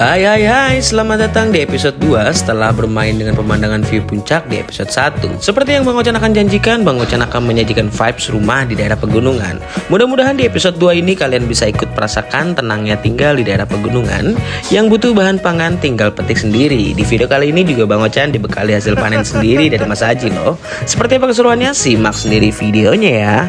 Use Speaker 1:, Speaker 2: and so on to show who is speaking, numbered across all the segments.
Speaker 1: Hai hai hai, selamat datang di episode 2 setelah bermain dengan pemandangan view puncak di episode 1. Seperti yang Bang Ocan akan janjikan, Bang Ocan akan menyajikan vibes rumah di daerah pegunungan. Mudah-mudahan di episode 2 ini kalian bisa ikut merasakan tenangnya tinggal di daerah pegunungan. Yang butuh bahan pangan tinggal petik sendiri. Di video kali ini juga Bang Ocan dibekali hasil panen sendiri dari Mas Haji loh. Seperti apa keseruannya, simak sendiri videonya ya.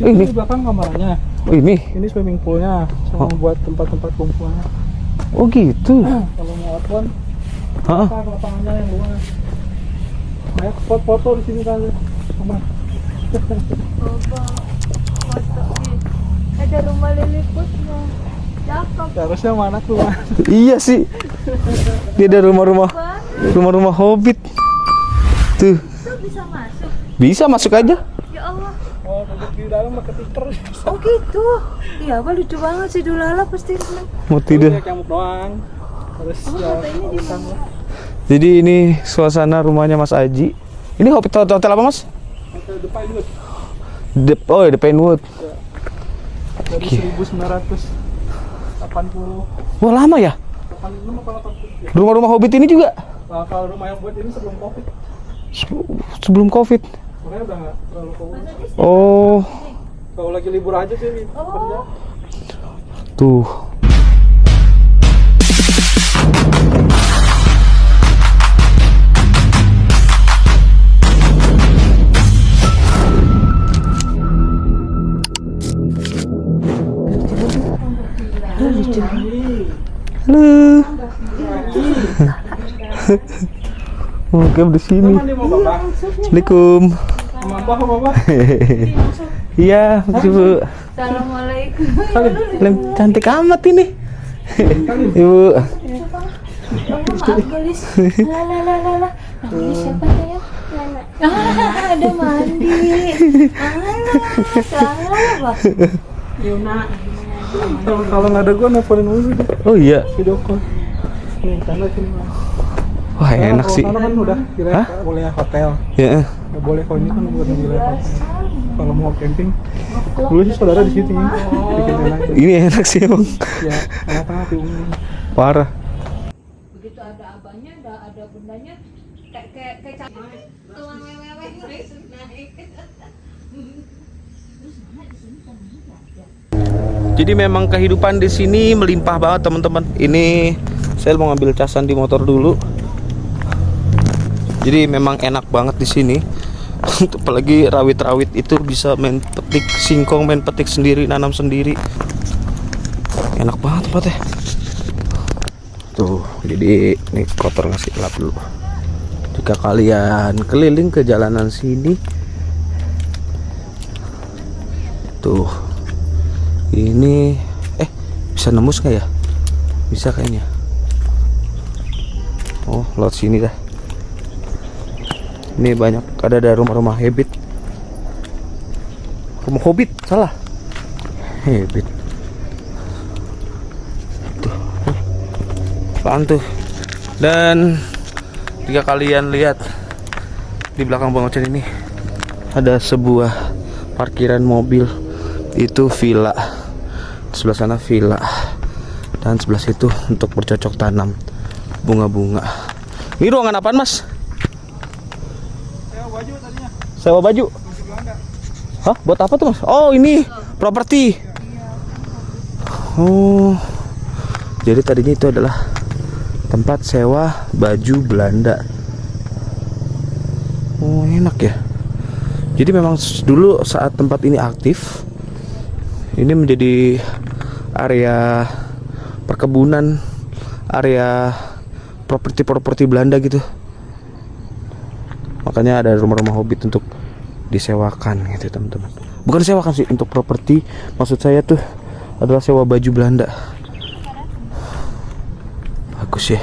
Speaker 2: Ini di belakang kamarnya.
Speaker 1: Oh ini
Speaker 2: swimming poolnya, sama buat tempat-tempat kumpulan.
Speaker 1: Oh gitu.
Speaker 2: Kalau mau outbound, ke lapangannya yang luas. Banyak foto di sini kan, sama.
Speaker 3: Foto ada rumah Lilliputnya. Cakep.
Speaker 2: Harusnya mana tuh?
Speaker 1: Iya sih. Dia ada rumah-rumah hobbit. Tuh.
Speaker 3: Itu bisa masuk.
Speaker 1: Bisa masuk aja.
Speaker 3: Ya Allah.
Speaker 2: Oh, duduk di dalam pakai tikar.
Speaker 3: Oh gitu. Iya, apa lucu banget sih Dulala pasti seneng.
Speaker 1: Mau tidur.
Speaker 2: Kayak nyamuk doang. Terus ya,
Speaker 3: Fotonya di mana?
Speaker 1: Jadi ini suasana rumahnya Mas Aji. Ini hotel apa Mas?
Speaker 2: hotel The Pinewood
Speaker 1: The Pinewood.
Speaker 2: dari 1980.
Speaker 1: Wah lama ya?
Speaker 2: 85 apa 87 ya?
Speaker 1: Rumah-rumah hobbit ini juga?
Speaker 2: Nah, kalau rumah yang buat ini sebelum Covid.
Speaker 1: Sebelum Covid.
Speaker 2: Makanya udah nggak terlalu Covid.
Speaker 1: Oh,
Speaker 2: Kalau lagi libur aja sih kerja.
Speaker 1: tuh. Halo. Oh, kamu di sini.
Speaker 2: Mandi mau bapak?
Speaker 1: Assalamualaikum.
Speaker 2: Sama bapak?
Speaker 1: Iya, Bu.
Speaker 3: Assalamualaikum.
Speaker 1: Cantik amat ini. Ibu.
Speaker 3: Oh, maaf guys. Lala. Namanya siapa ya? Nana. Ada mandi. Salah, Yuna.
Speaker 2: Kalau nggak ada gua nelfonin dulu deh.
Speaker 1: Oh iya.
Speaker 2: Video call. Nih, sana sini.
Speaker 1: Wah, enak sih.
Speaker 2: Kalau kan udah kira boleh hotel.
Speaker 1: Ya.
Speaker 2: Nggak boleh, kalau ini kan buat wilayah hotel. Kalau mau camping, dulu sih saudara di sini bikin tenda.
Speaker 1: Ini enak sih, Bang.
Speaker 2: Ya, tengah-tengah diumumin.
Speaker 1: Parah.
Speaker 3: Begitu ada abangnya, ada bundanya kayak tuang wewe naik.
Speaker 1: Jadi memang kehidupan di sini melimpah banget, teman-teman. Ini saya mau ngambil casan di motor dulu. Jadi memang enak banget di sini. Apalagi rawit-rawit itu bisa main petik singkong, main petik sendiri, nanam sendiri. Enak banget tempatnya. Tuh, jadi ini kotor, ngasih lap dulu. Jika kalian keliling ke jalanan sini, tuh, ini bisa nembus nggak ya? Bisa kayaknya. Oh, lewat sini dah. Ini banyak, ada rumah-rumah hobbit. Rumah hobbit, salah. Hobbit. Tuh. Apaan tuh? Dan jika kalian lihat di belakang Bang Ocan ini ada sebuah parkiran mobil. Itu villa. Sebelah sana villa. Dan sebelah situ untuk bercocok tanam bunga-bunga. Ini ruangan apaan, Mas?
Speaker 2: Sewa baju tadinya.
Speaker 1: Sewa baju. Hah? Buat apa tuh, Mas? Oh, ini properti. Oh. Jadi tadinya itu adalah tempat sewa baju Belanda. Oh, enak ya. Jadi memang dulu saat tempat ini aktif, ini menjadi area perkebunan
Speaker 4: area properti Belanda gitu. Makanya ada rumah-rumah hobbit untuk disewakan gitu teman-teman. Bukan sewakan sih, untuk properti. Maksud saya tuh adalah sewa baju Belanda. Bagus ya.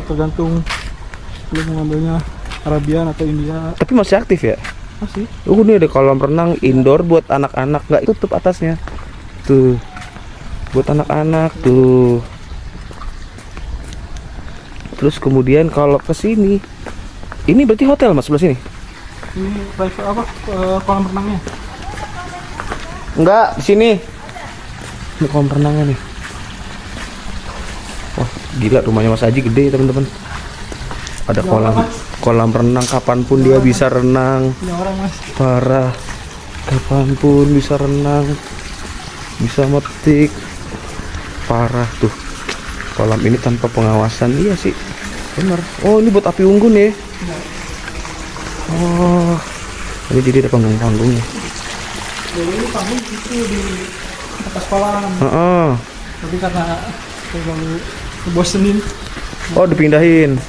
Speaker 2: Tergantung lu mau ngambilnya Arabian atau India.
Speaker 4: Tapi masih aktif ya?
Speaker 2: Masih.
Speaker 4: Ini ada kolam renang indoor buat anak-anak, nggak tutup atasnya. Tuh, buat anak-anak tuh. Terus kemudian kalau ke sini, ini berarti hotel mas sebelah sini?
Speaker 2: Ini private apa? Kolam renangnya.
Speaker 4: Enggak, di sini. Ini kolam renangnya nih. Wah, gila rumahnya Mas Aji gede teman-teman. Ada kolam renang, kapanpun dia bisa renang.
Speaker 2: Punya orang mas.
Speaker 4: Parah, kapanpun bisa renang, bisa metik. Parah tuh. Kolam ini tanpa pengawasan, iya sih, bener. Oh ini buat api unggun ya. Oh, ini jadi ada panggung-panggungnya.
Speaker 2: Jadi ini panggung itu di atas kolam. Tapi karena terlalu bosenin.
Speaker 4: Oh dipindahin.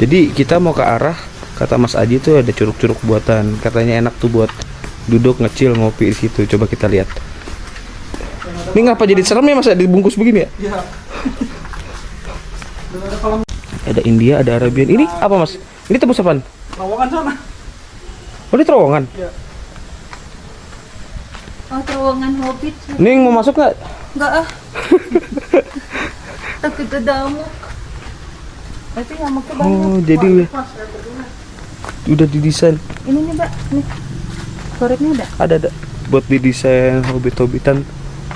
Speaker 4: Jadi kita mau ke arah, kata Mas Aji tuh ada curug-curug buatan. Katanya enak tuh buat duduk ngecil ngopi di situ. Coba kita lihat. Ini ngapa jadi serem ya mas? Dibungkus begini ya?
Speaker 2: Iya. Ada kolam.
Speaker 4: Ada India, ada Arabian. Ini apa mas? Ini tembus apaan?
Speaker 2: Terowongan sana.
Speaker 4: Oh ini terowongan.
Speaker 2: Iya.
Speaker 3: Oh, terowongan hobbit.
Speaker 4: Ini mau masuk nggak?
Speaker 3: Enggak ah. Takut ada amuk. Tapi ngamuknya banyak.
Speaker 4: Oh jadi udah didesain.
Speaker 3: Ini nih mbak, nih. Koreknya ada?
Speaker 4: Ada buat didesain hobbit-hobbitan.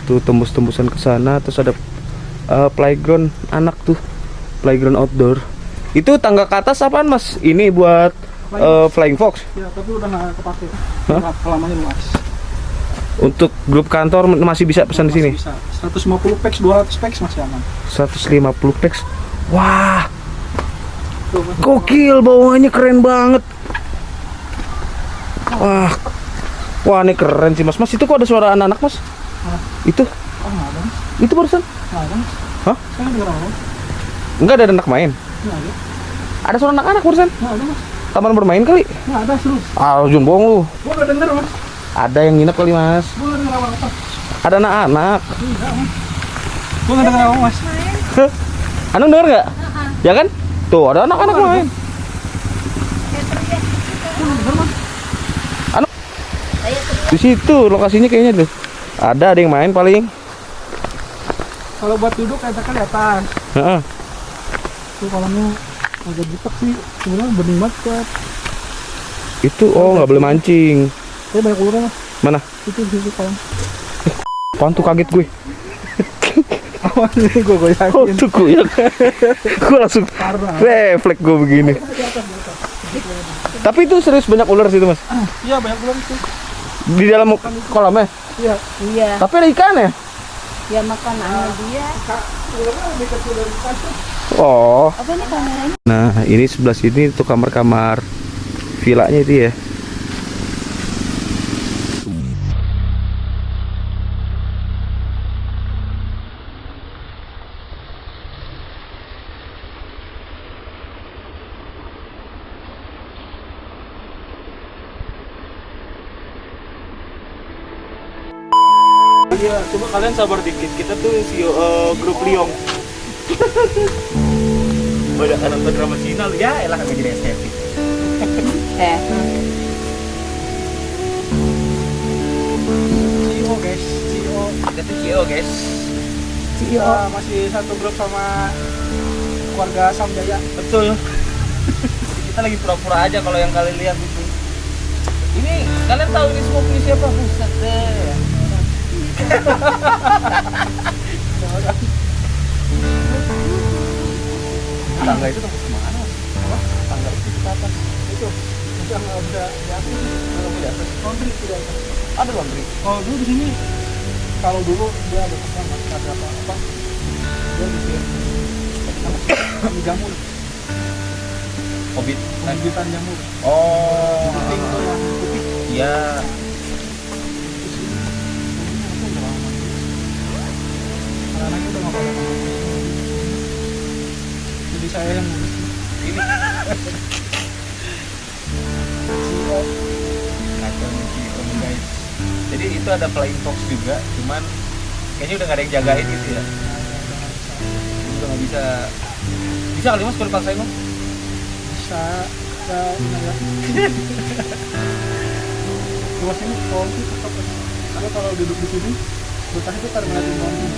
Speaker 4: Tuh tembus-tembusan ke sana. Terus ada playground anak tuh, playground outdoor. Itu tangga ke atas apaan mas? Ini buat flying fox.
Speaker 2: Ya tapi udah nggak kepake.
Speaker 4: Hah?
Speaker 2: Halamannya luas.
Speaker 4: Untuk grup kantor masih bisa pesan di sini.
Speaker 2: Bisa. 150 packs, 200 packs masih aman.
Speaker 4: 150 packs. Wah,
Speaker 2: Tuh, mas.
Speaker 4: gokil, bawahnya keren banget. Wah ini keren sih mas. Mas itu kok ada suara anak-anak mas?
Speaker 2: Hah?
Speaker 4: Itu,
Speaker 2: Oh nggak ada.
Speaker 4: itu barusan?
Speaker 2: Nggak ada.
Speaker 4: Hah?
Speaker 2: Saya dengar apa?
Speaker 4: Enggak ada anak main.
Speaker 2: Nggak ada.
Speaker 4: Ada suara anak-anak barusan.
Speaker 2: Nggak ada mas.
Speaker 4: Taman bermain kali.
Speaker 2: Nggak ada serius.
Speaker 4: Jun bohong lu.
Speaker 2: Gua nggak denger mas.
Speaker 4: Ada yang nginep kali mas.
Speaker 2: Gua nggak denger apa-apa.
Speaker 4: Ada anak-anak.
Speaker 2: Enggak mas. Gua nggak denger apa mas.
Speaker 4: Anung denger nggak? Ya kan? Tuh ada anak-anak main. Anu, di situ lokasinya kayaknya tuh. Ada yang main paling.
Speaker 2: Kalau buat duduk enakan di atas.
Speaker 4: Heeh.
Speaker 2: Tuh kolamnya agak butek sih. Sebenarnya bening banget buat.
Speaker 4: Itu nggak boleh mancing.
Speaker 2: Saya banyak ular mas.
Speaker 4: Mana?
Speaker 2: Itu di situ kolam.
Speaker 4: Apaan tuh, kaget gue.
Speaker 2: Awas nih gue yakin.
Speaker 4: Oh tuh gue gue langsung refleks gue begini. Tapi itu serius banyak ular situ mas.
Speaker 2: Iya banyak ular itu.
Speaker 4: Di dalam kolamnya.
Speaker 2: Iya.
Speaker 3: Iya.
Speaker 4: Tapi ada ikan ya.
Speaker 3: Ya makanannya dia.
Speaker 2: Ularnya lebih kecil dari kasur.
Speaker 4: Oh.
Speaker 3: Apa nih kameranya?
Speaker 4: Nah ini sebelah sini tuh kamar-kamar villanya itu ya.
Speaker 2: Iya, coba kalian sabar dikit. Kita tuh grup Liong.
Speaker 4: Banyak nonton drama Cina lu ya, elah kami jadi estetik.
Speaker 2: CEO guys, CEO.
Speaker 4: Kita tuh CEO guys.
Speaker 2: Kita masih satu grup sama keluarga Samjaya.
Speaker 4: Betul. Kita lagi pura-pura aja kalau yang kalian lihat itu. Ini kalian tahu ini semua punya siapa? Buset deh. Tangga itu tembus kemana? Tangga itu ke atas.
Speaker 2: Itu yang nggak bisa di atas.
Speaker 4: Kalau di atas.
Speaker 2: Laundry tidak ada.
Speaker 4: Ada laundry.
Speaker 2: Kalau dulu di sini, kalau dulu dia ada apa? Ada apa? Dia di sini. Kami jamur.
Speaker 4: Hobbit.
Speaker 2: Pembibitan jamur.
Speaker 4: Oh.
Speaker 2: Pink tuh yang putih.
Speaker 4: Iya.
Speaker 2: Anak-anaknya udah nggak pada mau. Jadi saya yang ngurus.
Speaker 4: Ini. Kacau nih Om guys. Jadi itu ada flying fox juga, cuman kayaknya udah nggak ada yang jagain gitu ya. Jadi udah nggak bisa. Bisa kali mas kalau dipaksain mas?
Speaker 2: Bisa ya ini ya. Luas ini pohon sih tetap. Karena kalau duduk di sini, betah itu karena ngeliatin pohon ini.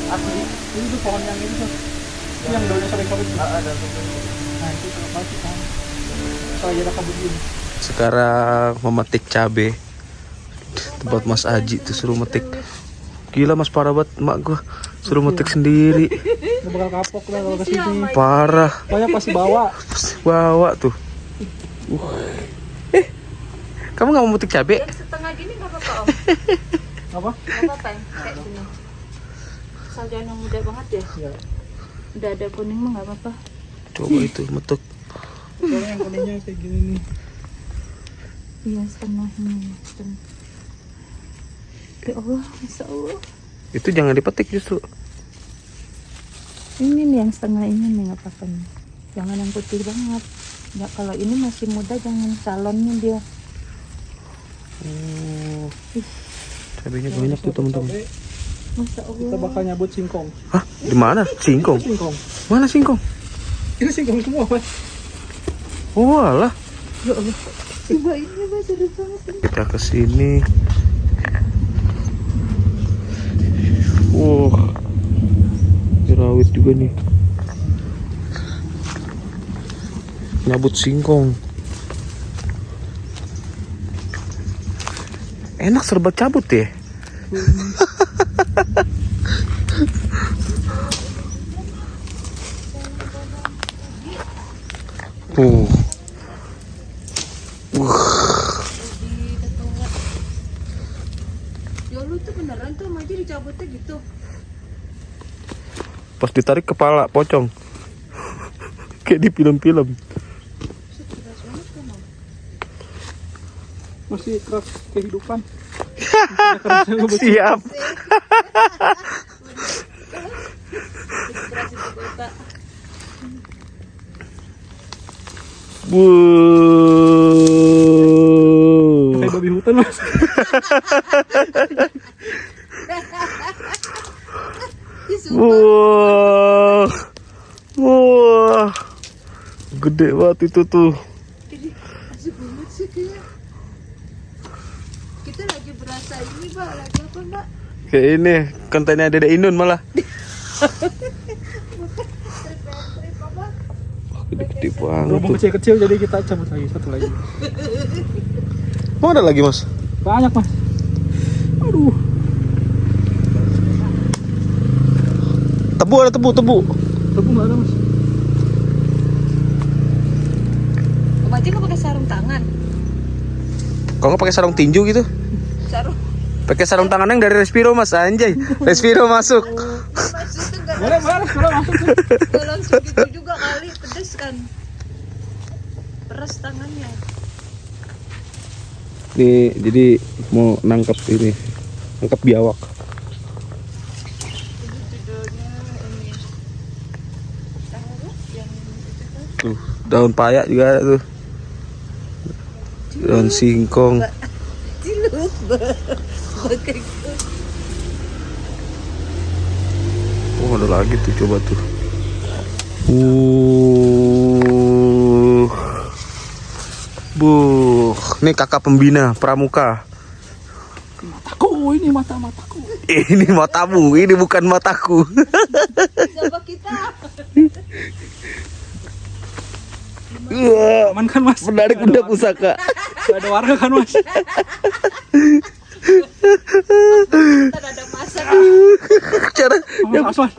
Speaker 2: Asli, ini tuh pohon yang ini tuh. Itu yang daunnya sobek-sobek.
Speaker 4: Ada.
Speaker 2: Nah itu kalau pasti pohon. Kalau ada kabut gini.
Speaker 4: Sekarang memetik cabe tempat Mas Aji tuh suruh metik. Gila mas, parah banget mak gua suruh metik sendiri.
Speaker 2: Udah bakal kapok lah kalau kesini.
Speaker 4: Parah.
Speaker 2: Pokoknya pasti bawa.
Speaker 4: Bawa tuh. Kamu nggak mau metik cabe?
Speaker 3: Yang setengah gini nggak apa-apa om.
Speaker 2: Apa?
Speaker 3: Nggak apa-apa yang kayak gini. Asal jangan yang muda banget ya.
Speaker 2: Ya.
Speaker 3: Udah ada kuning mah nggak apa-apa.
Speaker 4: Coba itu metuk.
Speaker 2: Soalnya yang kuningnya kayak gini nih.
Speaker 3: Iya setengahnya. Setengah. Ya Allah, Masya Allah.
Speaker 4: Itu jangan dipetik justru.
Speaker 3: Ini nih yang setengah ini nih nggak apa-apa nih. Jangan yang putih banget. Ya kalau ini masih muda jangan calonnya dia.
Speaker 4: Oh. Cabenya banyak tuh teman-teman.
Speaker 2: Cabai,
Speaker 3: Masya Allah.
Speaker 2: kita bakal nyabut singkong.
Speaker 4: Hah? Di mana? Singkong?
Speaker 2: Singkong.
Speaker 4: Mana singkong?
Speaker 2: Ini singkong semua Mas.
Speaker 4: Oh alah.
Speaker 3: Ya Allah. Coba ini Mas, seru banget ini.
Speaker 4: Kita ke sini. Wah. Rawit juga nih. Nyabut singkong. Enak serba cabut ya.
Speaker 3: Ya lu tuh beneran tuh maju dicabutnya gitu.
Speaker 4: Pas ditarik kepala pocong. Kayak di film-film.
Speaker 2: Masih keras kehidupan.
Speaker 4: Siap.
Speaker 2: Kayak babi hutan Mas.
Speaker 4: Wah. Wah. Gede banget itu tuh.
Speaker 3: Asik banget sih kayak. Kita lagi berasa ini Mbak, lagi apa Mbak?
Speaker 4: Kayak ini kontennya Dede Inun malah. Wah, gede-gede banget
Speaker 2: Berhubung
Speaker 4: tuh.
Speaker 2: kecil-kecil jadi kita cabut lagi satu lagi.
Speaker 4: Oh, ada lagi mas?
Speaker 2: Banyak Mas. Aduh.
Speaker 4: Tebu ada tebu.
Speaker 2: Tebu nggak ada Mas.
Speaker 3: Om aja nggak pakai sarung tangan.
Speaker 4: Kalau nggak pakai sarung tinju gitu?
Speaker 3: Sarung.
Speaker 4: Pakai sarung tangan yang dari Respiro mas, anjay. Respiro masuk.
Speaker 3: Masuk tuh nggak
Speaker 2: Boleh masuk sih.
Speaker 3: nggak langsung gitu juga kali, pedes kan. Peres tangannya.
Speaker 4: Nih, jadi mau nangkep ini, nangkep biawak.
Speaker 3: Ini judulnya ini. Tahu yang itu tuh.
Speaker 4: Tuh, daun payak juga ada tuh. Daun singkong.
Speaker 3: Ciluk. Pakai
Speaker 4: Oh, ada lagi tuh, coba tuh. Buh, nih kakak pembina pramuka.
Speaker 2: Mataku ini mataku.
Speaker 4: Ini matamu, ini bukan mataku.
Speaker 3: siapa kita?
Speaker 4: Wah,
Speaker 2: Aman kan Mas?
Speaker 4: menarik benda pusaka.
Speaker 2: Gak ada warga kan Mas?
Speaker 3: Ntar ada masak.
Speaker 4: Cara
Speaker 2: Mas Mas.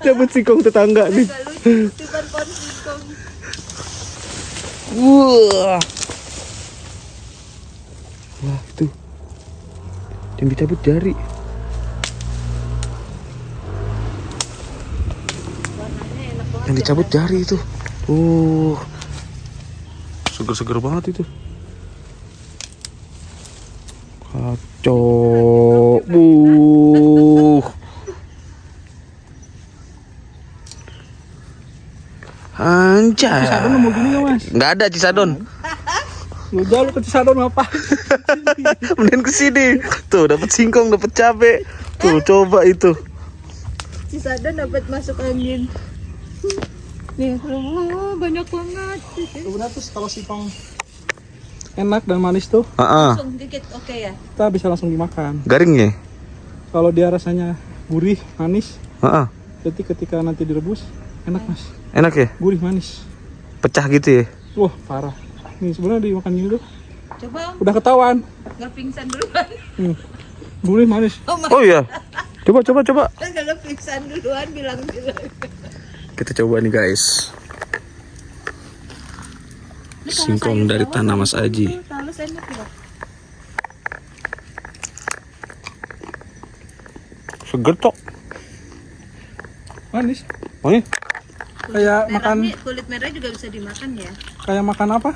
Speaker 4: dapat singkong tetangga nih.
Speaker 3: Gak lucu, tiban pohon singkong.
Speaker 4: Wah. Wah, tuh. Yang dicabut jari.
Speaker 3: Warnanya enak banget
Speaker 4: Yang dicabut jari itu. Seger-seger banget itu. Kacau. Anjay.
Speaker 2: Cisadon mau gini nggak mas?
Speaker 4: Nggak ada Cisadon.
Speaker 2: Udah lu ke Cisadon ngapain?
Speaker 4: Mending kesini. Tuh dapat singkong, dapat cabe. Tuh coba itu.
Speaker 3: Cisadon dapat masuk angin. Nih, banyak banget.
Speaker 2: Sebenarnya tuh kalau singkong enak dan manis tuh
Speaker 3: Langsung dikit, oke ya.
Speaker 2: kita bisa langsung dimakan.
Speaker 4: Garingnya.
Speaker 2: Kalau dia rasanya gurih, manis,
Speaker 4: Heeh.
Speaker 2: jadi ketika nanti direbus enak mas.
Speaker 4: Enak ya?
Speaker 2: Gurih, manis.
Speaker 4: Pecah gitu ya?
Speaker 2: Wah parah. Nih sebenarnya dimakan gini tuh
Speaker 3: Coba
Speaker 2: udah ketahuan.
Speaker 3: nggak pingsan duluan.
Speaker 2: Gurih, manis.
Speaker 4: Oh iya. Coba.
Speaker 3: Kalau pingsan duluan bilang.
Speaker 4: Kita coba nih guys. Singkong dari tanah Mas Aji.
Speaker 3: Halus enak ya.
Speaker 4: Seger tok.
Speaker 2: Manis.
Speaker 4: Oh iya.
Speaker 2: Kayak makan,
Speaker 3: Kulit merah juga bisa dimakan ya.
Speaker 2: kayak makan apa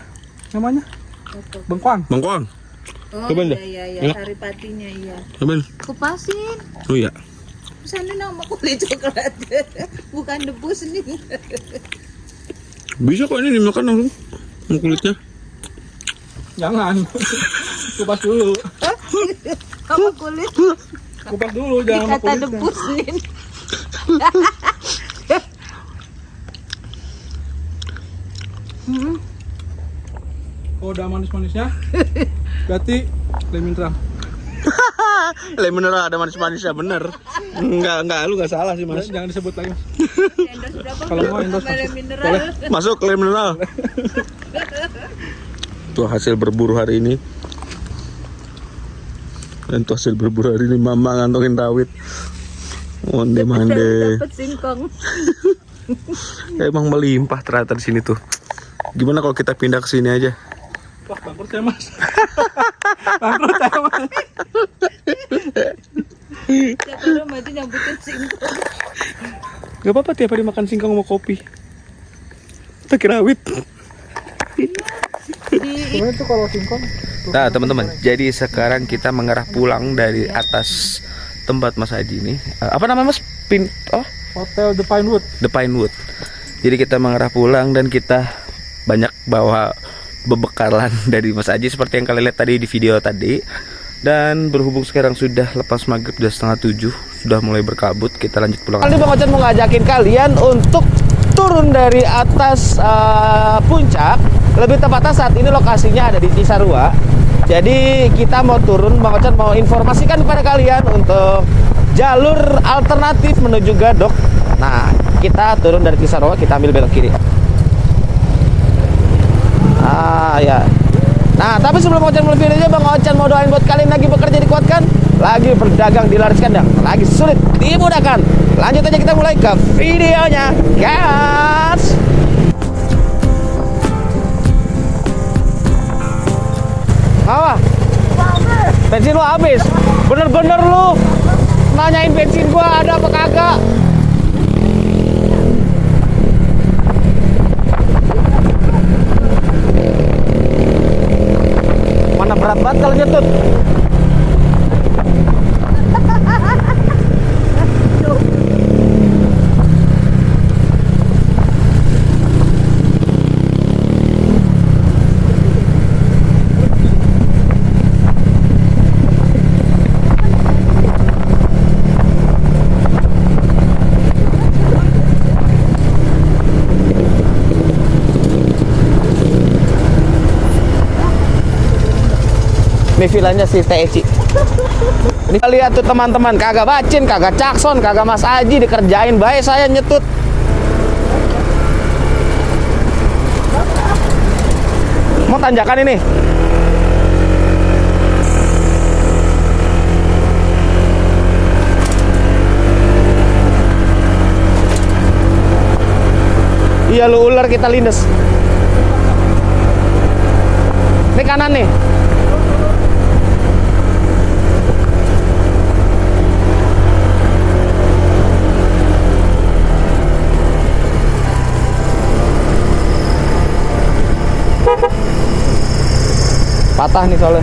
Speaker 2: namanya?
Speaker 3: Apa?
Speaker 2: Bengkoang.
Speaker 4: Bangkoang.
Speaker 3: Oh
Speaker 4: Cobain dah.
Speaker 3: iya,
Speaker 4: Enak.
Speaker 3: saripatinya iya.
Speaker 4: Cobain.
Speaker 3: Kupasin.
Speaker 4: Oh iya.
Speaker 3: Sana nama kulit coklat. Bukan debus nih.
Speaker 4: Bisa kok ini dimakan langsung. Sama kulitnya.
Speaker 2: Jangan. Kupas dulu.
Speaker 3: Apa kulit?
Speaker 2: Kupas dulu jangan sama
Speaker 3: Kata
Speaker 2: kulitnya.
Speaker 3: debusin.
Speaker 2: Kalau udah manis-manisnya, berarti lemon mineral.
Speaker 4: Lemon mineral ada manis-manisnya bener. Enggak, lu enggak salah sih Mas.
Speaker 2: Jangan disebut lagi mas.
Speaker 3: Endorse berapa?
Speaker 2: Kalau mau endorse
Speaker 3: Sama
Speaker 2: masuk.
Speaker 3: mineral.
Speaker 2: Boleh.
Speaker 4: Masuk lemon mineral. Tuh hasil berburu hari ini. Dan tuh hasil berburu hari ini Mama ngantongin rawit. Mande.
Speaker 3: Dapat singkong.
Speaker 4: Emang melimpah ternyata di sini tuh. Gimana kalau kita pindah ke sini aja?
Speaker 2: Wah bangkrut saya mas. Bangkrut saya mas.
Speaker 3: Tiap orang maju nyambutin singkong.
Speaker 4: Gak apa-apa tiap hari makan singkong sama kopi. Kita kira rawit.
Speaker 2: Sebenarnya tuh kalau singkong.
Speaker 4: Nah teman-teman, jadi sekarang kita mengarah pulang dari atas tempat Mas Haji ini. Apa namanya Mas?
Speaker 2: Hotel The Pinewood.
Speaker 4: The Pinewood. Jadi kita mengarah pulang dan kita banyak bawa bebekalan dari Mas Haji seperti yang kalian lihat tadi di video tadi. Dan berhubung sekarang sudah lepas maghrib, sudah 6:30, sudah mulai berkabut, kita lanjut pulang. Kali ini Bang Ocan mau ngajakin kalian untuk turun dari atas puncak. Lebih tepatnya saat ini lokasinya ada di Cisarua. Jadi kita mau turun, Bang Ocan mau informasikan kepada kalian untuk jalur alternatif menuju Gadok. Nah, kita turun dari Cisarua, kita ambil belok kiri. Ya. Nah, tapi sebelum Bang Ocan mulai videonya, Bang Ocan mau doain buat kalian lagi bekerja dikuatkan, lagi berdagang di laris kandang, lagi sulit dimudahkan. Lanjut aja kita mulai ke videonya, guys. Apa? Bensin lu habis. Bener-bener lu nanyain bensin gua ada apa kagak? Mana berat banget kalau nyetut. Ini villanya si Teci. Ini lihat tuh teman-teman, kagak bacin, kagak cakson, kagak Mas Aji dikerjain baik saya nyetut. Mau tanjakan ini. Iya lu ular kita lindes. Ini kanan nih. Patah nih soalnya.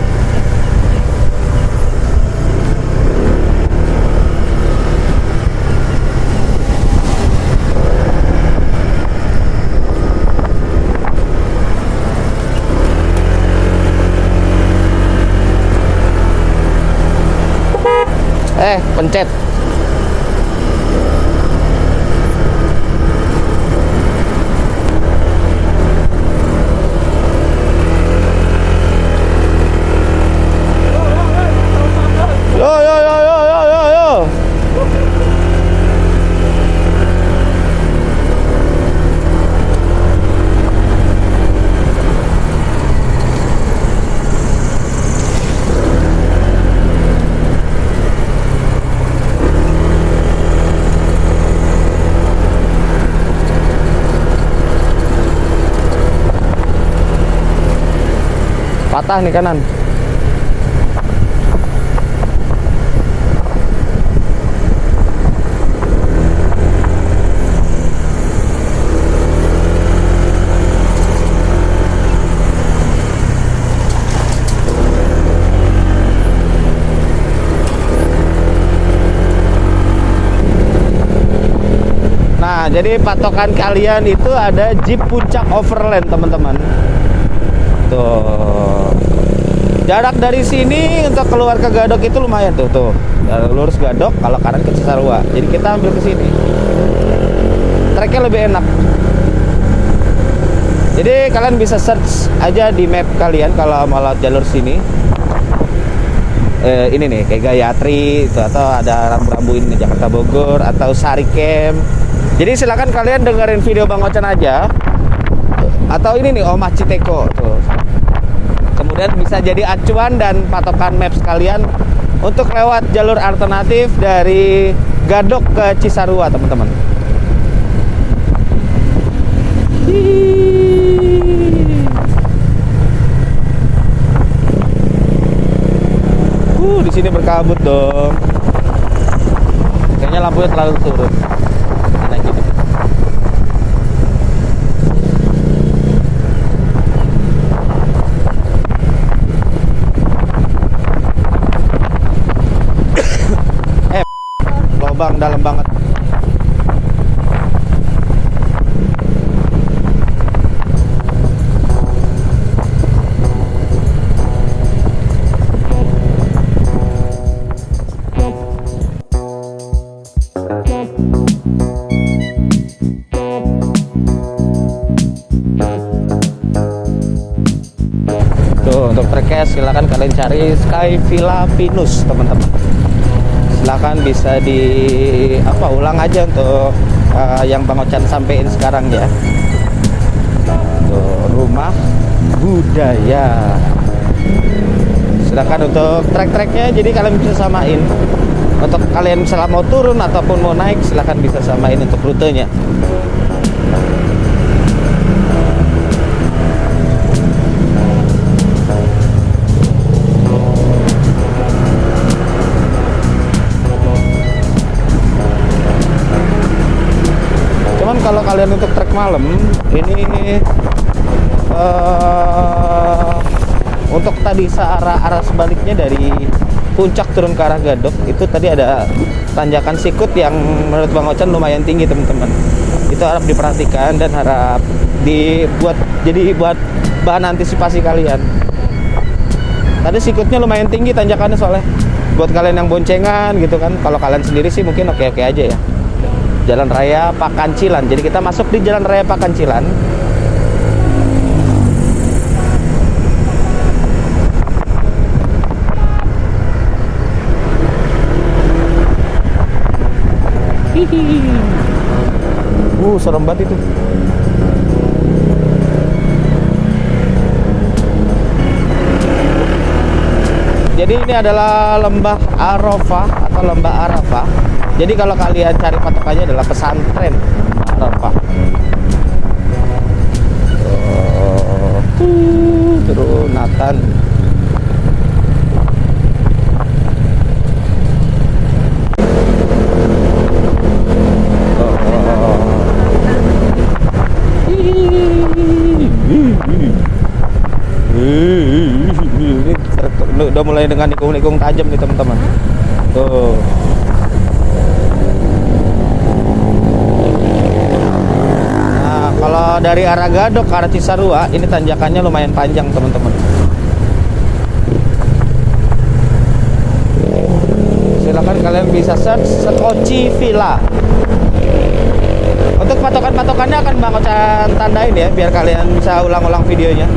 Speaker 4: Pencet. Yo yo yo yo yo yo yo. Patah nih kanan. Nah, jadi patokan kalian itu ada Jeep Puncak Overland, teman-teman. Tuh. Jarak dari sini untuk keluar ke Gadok itu lumayan tuh. Lurus Gadok, kalau kanan ke Cisarua. Jadi kita ambil ke sini. Treknya lebih enak. Jadi kalian bisa search aja di map kalian kalau mau lewat jalur sini. Ini nih kayak Gayatri itu, atau ada rambu-rambu ini Jakarta Bogor atau Sarikem. Jadi silakan kalian dengerin video Bang Ocan aja. Atau ini nih Omah Citeko tuh. Kemudian bisa jadi acuan dan patokan maps kalian untuk lewat jalur alternatif dari Gadok ke Cisarua, teman-teman. Di sini berkabut dong. Kayaknya lampunya terlalu turun. Mana gitu. Lubang dalam banget. Tuh, untuk treknya silakan kalian cari Sky Villa Pinus, teman-teman. Silakan bisa ulang aja untuk yang Bang Ocan sampein sekarang ya. Tuh, rumah budaya. Silakan untuk trek-treknya, jadi kalian bisa samain. Untuk kalian misalnya mau turun ataupun mau naik, silakan bisa samain untuk rutenya. Kalau kalian untuk trek malam ini untuk tadi arah sebaliknya dari puncak turun ke arah Gadok itu tadi ada tanjakan sikut yang menurut Bang Ocan lumayan tinggi, teman-teman. Itu harap diperhatikan dan harap buat bahan antisipasi kalian. Tadi sikutnya lumayan tinggi tanjakannya soalnya. Buat kalian yang boncengan gitu kan, kalau kalian sendiri sih mungkin oke-oke aja ya. Jalan Raya Pakancilan. Jadi kita masuk di Jalan Raya Pakancilan. Serem banget itu. Jadi ini adalah Lembah Arafah atau Lembah Arafah. Jadi kalau kalian cari patokannya adalah pesantren Arafah. Turunatan. udah mulai dengan nikung-nikung tajam nih teman-teman. Tuh. Nah, kalau dari arah Gadok ke arah Cisarua, ini tanjakannya lumayan panjang teman-teman. Silakan kalian bisa search Sekoci Villa. Untuk patokan-patokannya akan Bang Ocan tandain ya, biar kalian bisa ulang-ulang videonya.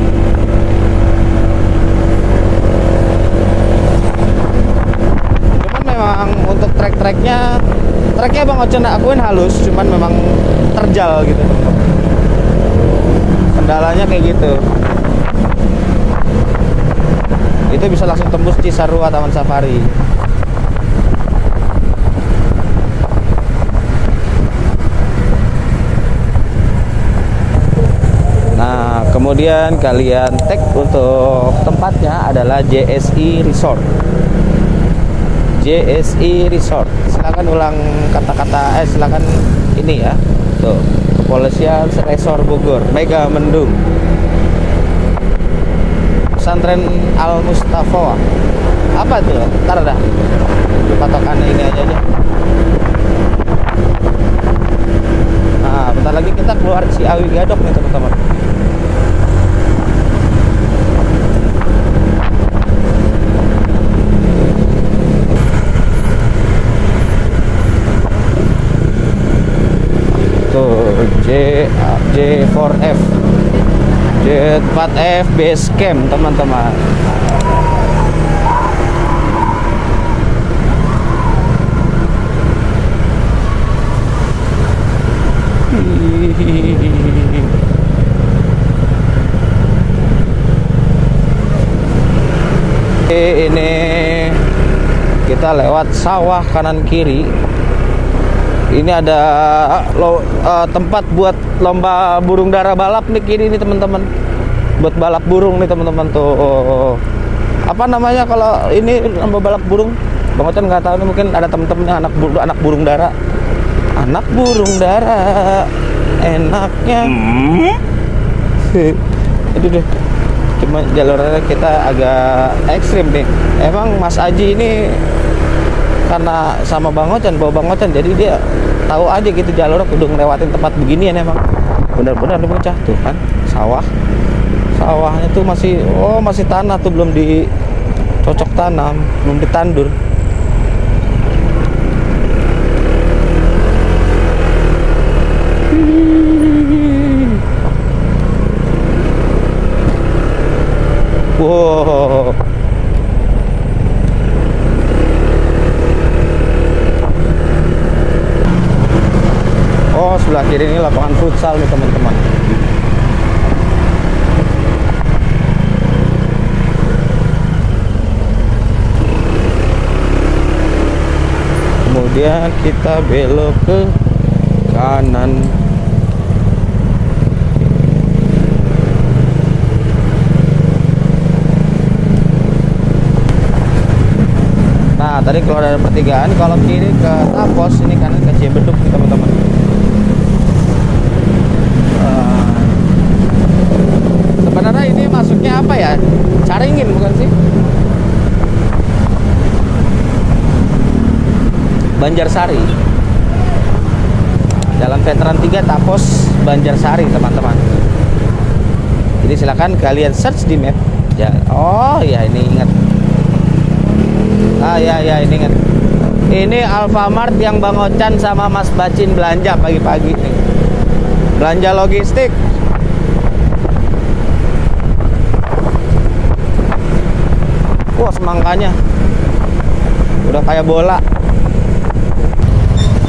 Speaker 4: Cuman memang untuk treknya Bang Ocan akuin halus, cuman memang terjal gitu. Kendalanya kayak gitu. Itu bisa langsung tembus Cisarua Taman Safari. Nah, kemudian kalian tag untuk tempatnya adalah JSI Resort. JSI Resort. Silakan ulang kata-kata silakan ini ya. Tuh, Kepolisian Resort Bogor, Mega Mendung. Pesantren Al Mustafa. Apa tuh? Ntar dah. Patokannya ini aja. Nah, bentar lagi kita keluar Ciawi Gadok nih teman-teman. Tuh J4F J4F Base Camp teman-teman. Ini kita lewat sawah kanan kiri. Ini ada tempat buat lomba burung dara balap nih kiri nih teman-teman. Buat balap burung nih teman-teman tuh. Apa namanya kalau ini lomba balap burung? Bang Ocan nggak tahu nih, mungkin ada temen-temennya anak burung dara. Anak burung dara enaknya. Aduh deh. Cuma jalurnya kita agak ekstrim nih. Emang Mas Aji ini karena sama Bang Ocan, bawa Bang Ocan, jadi dia tahu aja gitu jalurnya kudu ngelewatin tempat beginian. Emang benar-benar nih bocah tuh kan sawahnya tuh masih tanah tuh, belum dicocok tanam, belum ditandur. Wow. Oh, sebelah kiri ini lapangan futsal nih teman-teman. Kemudian kita belok ke kanan. Nah, tadi keluar dari pertigaan, kalau kiri ke Tapos, ini kanan ke Cibeduk nih teman-teman. Sebenarnya ini masuknya apa ya? Caringin bukan sih? Banjarsari. Jalan Veteran 3 Tapos Banjarsari teman-teman. Jadi silakan kalian search di map. Ya, oh ya ini ingat. Ya ini ingat. Ini Alfamart yang Bang Ocan sama Mas Bacin belanja pagi-pagi nih. Belanja logistik. Wah, semangkanya udah kayak bola.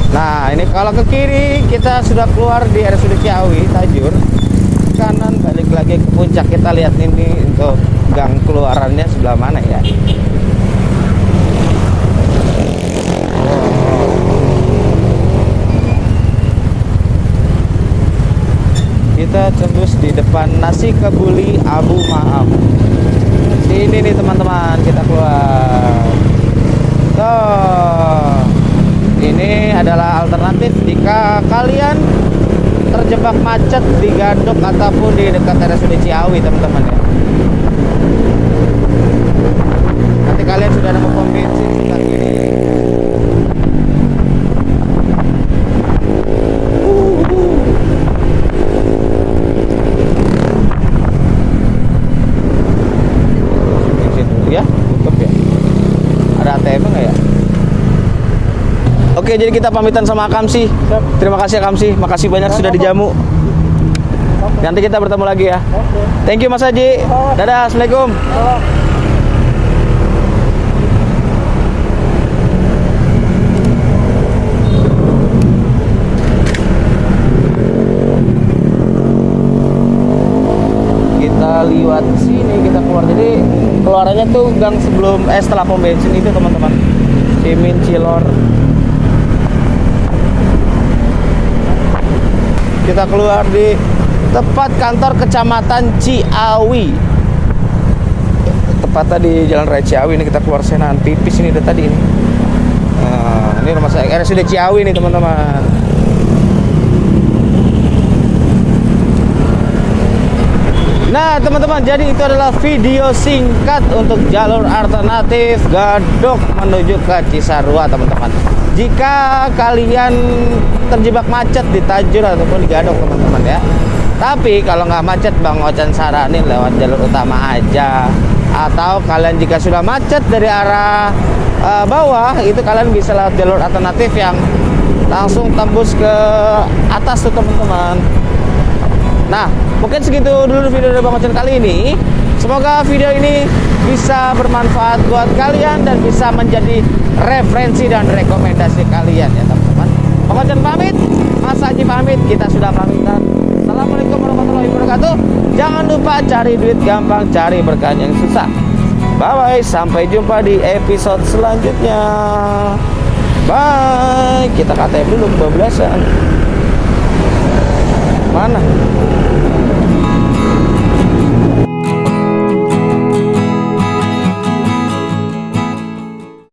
Speaker 4: Nah, ini kalau ke kiri kita sudah keluar di RSUD Ciawi Tajur. Kanan balik lagi ke puncak. Kita lihat ini untuk gang keluarannya sebelah mana ya. Kita tembus di depan Nasi Kebuli Abu Maaf. Sini nih teman-teman, kita keluar. Tuh, ini adalah alternatif jika kalian terjebak macet di Gadok ataupun di dekat RSUD Ciawi teman-teman ya. sudah nemu pom bensin sebelah kiri. Bensin dulu ya, tutup ya. Ada ATM nggak ya? Oke, jadi kita pamitan sama Kamsi. Terima kasih ya Kamsi, makasih banyak sudah dijamu. Nanti kita bertemu lagi ya. Thank you Mas Haji. Dadah, assalamualaikum. Kita liwat sini, kita keluar. Jadi keluarannya tuh gang sebelum setelah pom bensin itu teman-teman. Cimin Cilor. Kita keluar di tepat kantor kecamatan Ciawi. Tepatnya di Jalan Raya Ciawi ini, kita keluar Senan tipis ini udah tadi ini. Nah, ini rumah saya RSUD Ciawi nih teman-teman. Nah teman-teman, jadi itu adalah video singkat untuk jalur alternatif Gadok menuju ke Cisarua teman-teman. Jika kalian terjebak macet di Tajur ataupun di Gadok teman-teman ya. Tapi kalau nggak macet, Bang Ocan saranin lewat jalur utama aja. Atau kalian jika sudah macet dari arah bawah, itu kalian bisa lewat jalur alternatif yang langsung tembus ke atas tuh teman-teman. Nah, mungkin segitu dulu video dari Bang Ocan kali ini. Semoga video ini bisa bermanfaat buat kalian dan bisa menjadi referensi dan rekomendasi kalian ya teman-teman. Bang Ocan pamit, Mas Haji pamit, kita sudah pamitan. Assalamualaikum warahmatullahi wabarakatuh. Jangan lupa cari duit gampang, cari berkah yang susah. Bye bye, sampai jumpa di episode selanjutnya. Bye. Kita KTM dulu kebablasan. Mana?